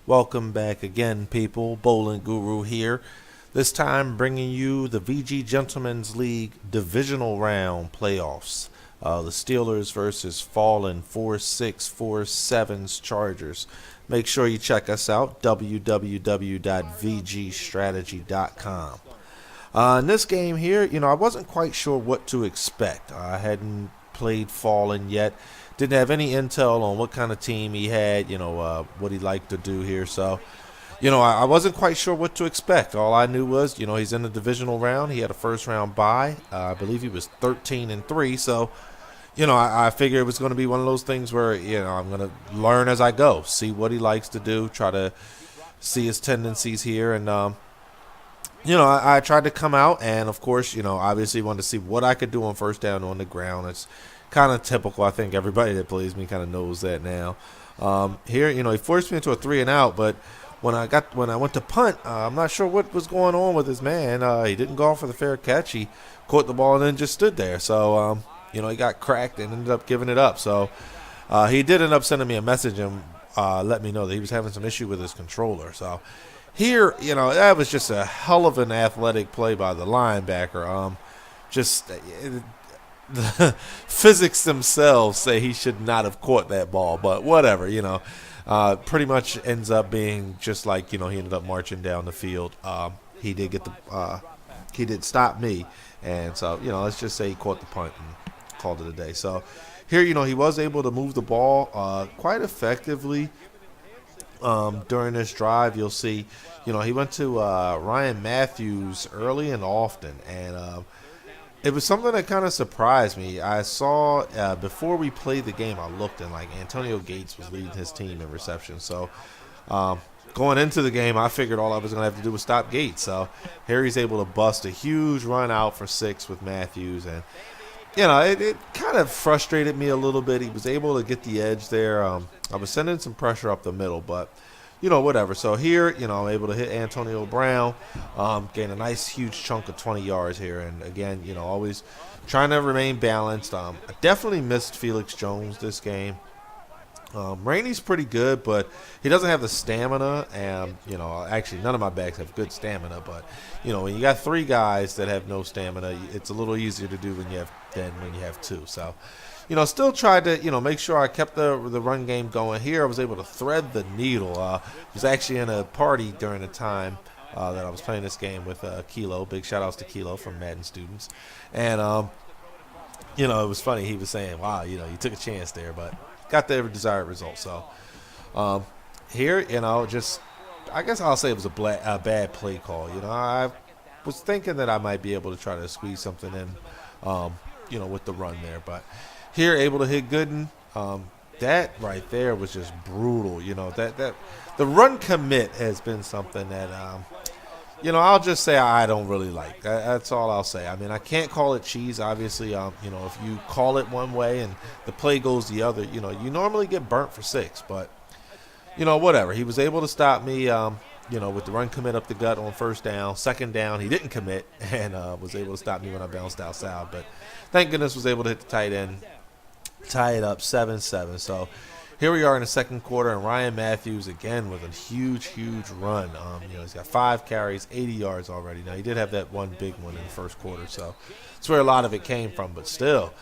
Welcome back again, people. Bowling Guru here. This time bringing you the VG Gentlemen's League Divisional Round playoffs. The Steelers versus fallen 4-6-4-7's Chargers. Make sure you check us out, www.vgstrategy.com. In this game here, I wasn't quite sure what to expect. I hadn't played Fallen yet. Didn't have any intel on what kind of team he had, what he liked to do here. So, I wasn't quite sure what to expect. All I knew was, he's in the divisional round. He had a first round bye. I believe he was 13-3. So, I figured it was going to be one of those things where, I'm going to learn as I go, see what he likes to do, try to see his tendencies here. And, I tried to come out and, of course, obviously wanted to see what I could do on first down on the ground. It's kind of typical. I think everybody that plays me kind of knows that now. Here, he forced me into a 3-and-out, but when I went to punt, I'm not sure what was going on with his man. He didn't go for the fair catch. He caught the ball and then just stood there. So, he got cracked and ended up giving it up. So, he did end up sending me a message and let me know that he was having some issue with his controller. So, here, that was just a hell of an athletic play by the linebacker. The physics themselves say he should not have caught that ball, but whatever, pretty much ends up being just like, he ended up marching down the field. He did he did stop me, and so, let's just say he caught the punt and called it a day. So here, he was able to move the ball quite effectively. During this drive, you'll see, he went to Ryan Matthews early and often, and it was something that kind of surprised me. I saw before we played the game, I looked and Antonio Gates was leading his team in reception. So going into the game, I figured all I was going to have to do was stop Gates. So Harry's able to bust a huge run out for 6 with Matthews, and it kind of frustrated me a little bit. He was able to get the edge there. I was sending some pressure up the middle, but whatever. So here, I'm able to hit Antonio Brown, gain a nice huge chunk of 20 yards here. And again, always trying to remain balanced. I definitely missed Felix Jones this game. Rainey's pretty good, but he doesn't have the stamina. And, actually none of my backs have good stamina. But, when you got 3 guys that have no stamina, it's a little easier to do than when you have 2. So, still tried to, make sure I kept the run game going. Here I was able to thread the needle. I was actually in a party during the time that I was playing this game with Kilo. Big shout-outs to Kilo from Madden Students. And, it was funny. He was saying, wow, you took a chance there, but got the desired result. So here, I guess I'll say it was a bad play call. I was thinking that I might be able to try to squeeze something in, with the run there. But here, able to hit Gooden. That right there was just brutal. That the run commit has been something that, I'll just say I don't really like. That's all I'll say. I mean, I can't call it cheese, obviously. If you call it one way and the play goes the other, you normally get burnt for 6. But, whatever. He was able to stop me, with the run commit up the gut on first down. Second down, he didn't commit and was able to stop me when I bounced outside. But thank goodness was able to hit the tight end, tie it up 7-7. So here we are in the second quarter, and Ryan Matthews again with a huge run. He's got 5 carries, 80 yards already. Now he did have that one big one in the first quarter, so that's where a lot of it came from. But still,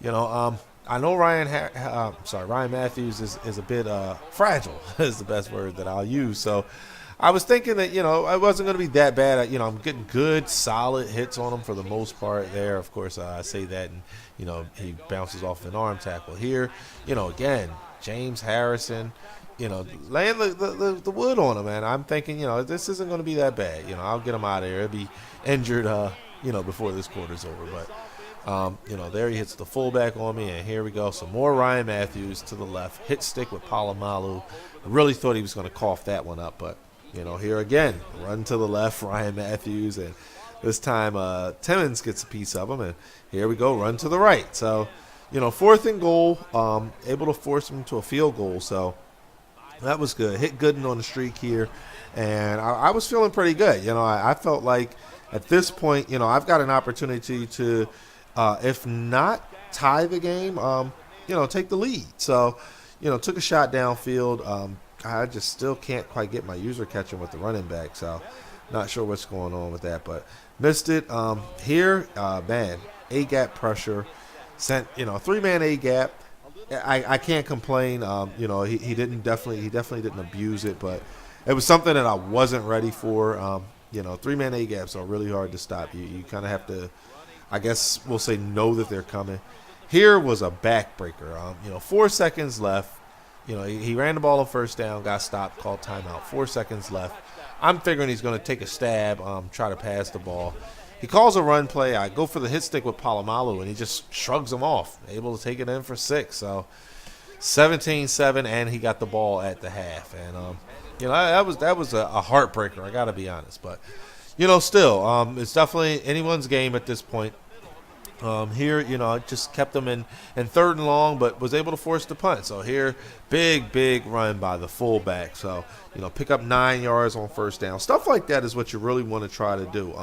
I know Ryan Matthews is a bit fragile is the best word that I'll use. So I was thinking that, I wasn't going to be that bad. I'm getting good, solid hits on him for the most part there. Of course, I say that, and, he bounces off an arm tackle here. Again, James Harrison, laying the wood on him, man. I'm thinking, this isn't going to be that bad. I'll get him out of here. He'll be injured, before this quarter's over. But, there he hits the fullback on me, and here we go. Some more Ryan Matthews to the left. Hit stick with Palomalu. I really thought he was going to cough that one up, but, here again, run to the left, Ryan Matthews, and this time Timmons gets a piece of him, and here we go, run to the right. So, 4th and goal, able to force him to a field goal, so that was good. Hit Gooden on the streak here, and I was feeling pretty good. I felt like at this point, I've got an opportunity to, if not tie the game, take the lead. So, took a shot downfield, I just still can't quite get my user catching with the running back. So not sure what's going on with that, but missed it. Here, man, A gap pressure sent, 3-man A gap. I can't complain. He definitely didn't abuse it, but it was something that I wasn't ready for. 3-man A gaps are really hard to stop. You kind of have to, I guess we'll say, know that they're coming. Here was a backbreaker. 4 seconds left. He ran the ball on first down, got stopped, called timeout. 4 seconds left. I'm figuring he's going to take a stab, try to pass the ball. He calls a run play. I go for the hit stick with Palomalu, and he just shrugs him off, able to take it in for 6. So 17-7, and he got the ball at the half. And that was a heartbreaker. I got to be honest, but still, it's definitely anyone's game at this point. Here, I just kept them in 3rd and long, but was able to force the punt. So here, big run by the fullback. So, pick up 9 yards on first down. Stuff like that is what you really want to try to do.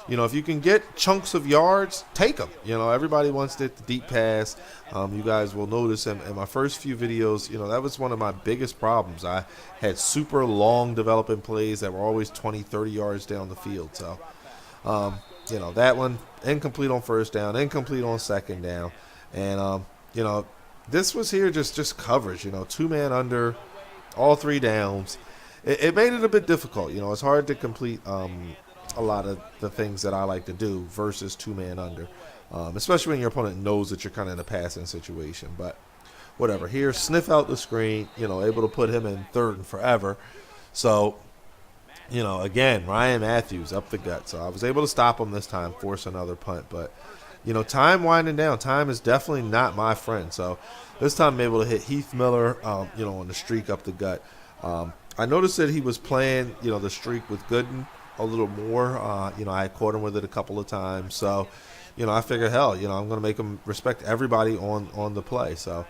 If you can get chunks of yards, take them. Everybody wants the deep pass. You guys will notice in my first few videos, that was one of my biggest problems. I had super long developing plays that were always 20, 30 yards down the field. So, that one incomplete on first down, incomplete on second down. And, this was here just coverage, 2-man under, all 3 downs. It made it a bit difficult. It's hard to complete a lot of the things that I like to do versus 2-man under, especially when your opponent knows that you're kind of in a passing situation. But whatever. Here, sniff out the screen, able to put him in 3rd and forever. So, again, Ryan Matthews up the gut. So I was able to stop him this time, force another punt. But, time winding down. Time is definitely not my friend. So this time I'm able to hit Heath Miller, on the streak up the gut. I noticed that he was playing, the streak with Gooden a little more. I caught him with it a couple of times. So, I figured, hell, I'm going to make him respect everybody on the play. So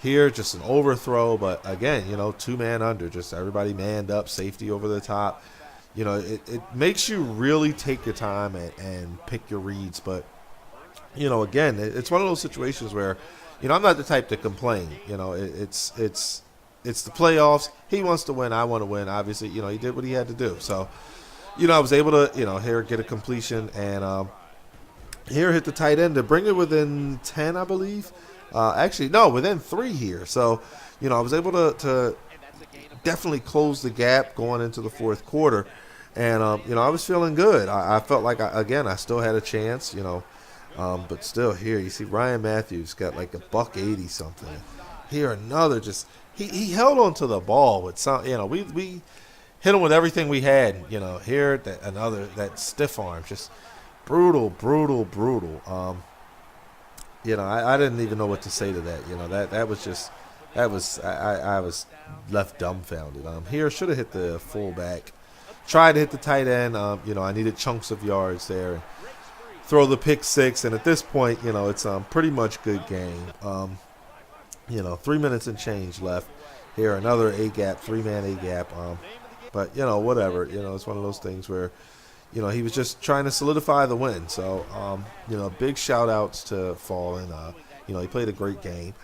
here, just an overthrow, but again, 2-man under, just everybody manned up, safety over the top. It makes you really take your time and pick your reads. But, again, it's one of those situations where, I'm not the type to complain. It's the playoffs. He wants to win. I want to win. Obviously, he did what he had to do. So, I was able to, here get a completion and here hit the tight end to bring it within 10, I believe. Actually, no, within 3 here. So, I was able to definitely close the gap going into the 4th quarter. And, I was feeling good. I felt like, I still had a chance, but still here, you see Ryan Matthews got like a $180 something. Here, another just, he held on to the ball with some, we hit him with everything we had. Here, that stiff arm, just brutal. I didn't even know what to say to that. I was left dumbfounded. Here, should have hit the fullback. Tried to hit the tight end. I needed chunks of yards there. Throw the pick 6, and at this point, it's pretty much good game. 3 minutes and change left. Here, another A-gap, 3-man A-gap. But, whatever. It's one of those things where, he was just trying to solidify the win. So, big shout-outs to Fallen. He played a great game.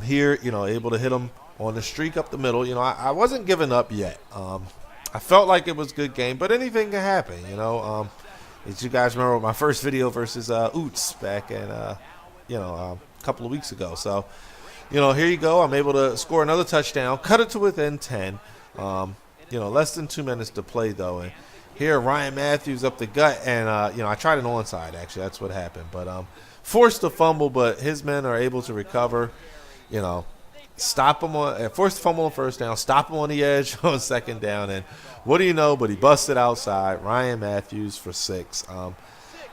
Here, able to hit him on the streak up the middle. I wasn't giving up yet. I felt like it was a good game, but anything can happen, As you guys remember my first video versus Oots back in, a couple of weeks ago. So, here you go. I'm able to score another touchdown, cut it to within 10. Less than 2 minutes to play, though. And here, Ryan Matthews up the gut, and, I tried an onside, actually. That's what happened. But forced the fumble, but his men are able to recover, stop him on, forced the fumble on first down, stop him on the edge on second down, and what do you know, but he busted outside. Ryan Matthews for 6.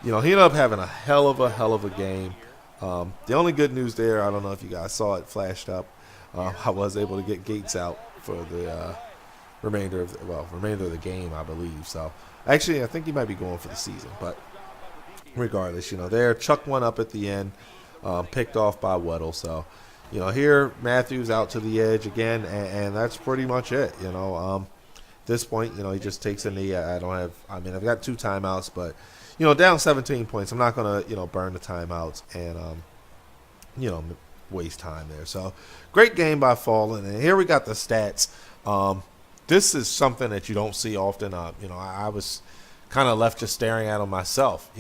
He ended up having a hell of a game. The only good news there, I don't know if you guys saw it flashed up, I was able to get Gates out for the remainder of the game, I believe. So actually, I think he might be going for the season, but regardless, there, chuck one up at the end, picked off by Weddle. So, here Matthews out to the edge again, and that's pretty much it. At this point, he just takes a knee. I've got 2 timeouts, but down 17 points. I'm not gonna burn the timeouts and waste time there. So great game by Fallen, and here we got the stats. This is something that you don't see often. I was kind of left just staring at him myself.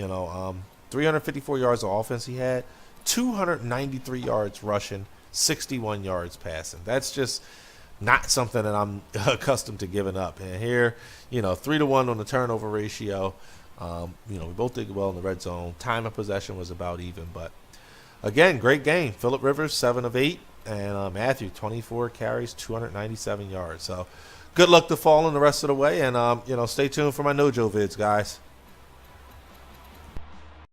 354 yards of offense he had, 293 yards rushing, 61 yards passing. That's just not something that I'm accustomed to giving up. And here, 3-1 on the turnover ratio. We both did well in the red zone. Time of possession was about even. But, again, great game. Phillip Rivers, 7 of 8. And Matthew, 24 carries, 297 yards. So, good luck to Fallen the rest of the way. And, stay tuned for my Nojo vids, guys.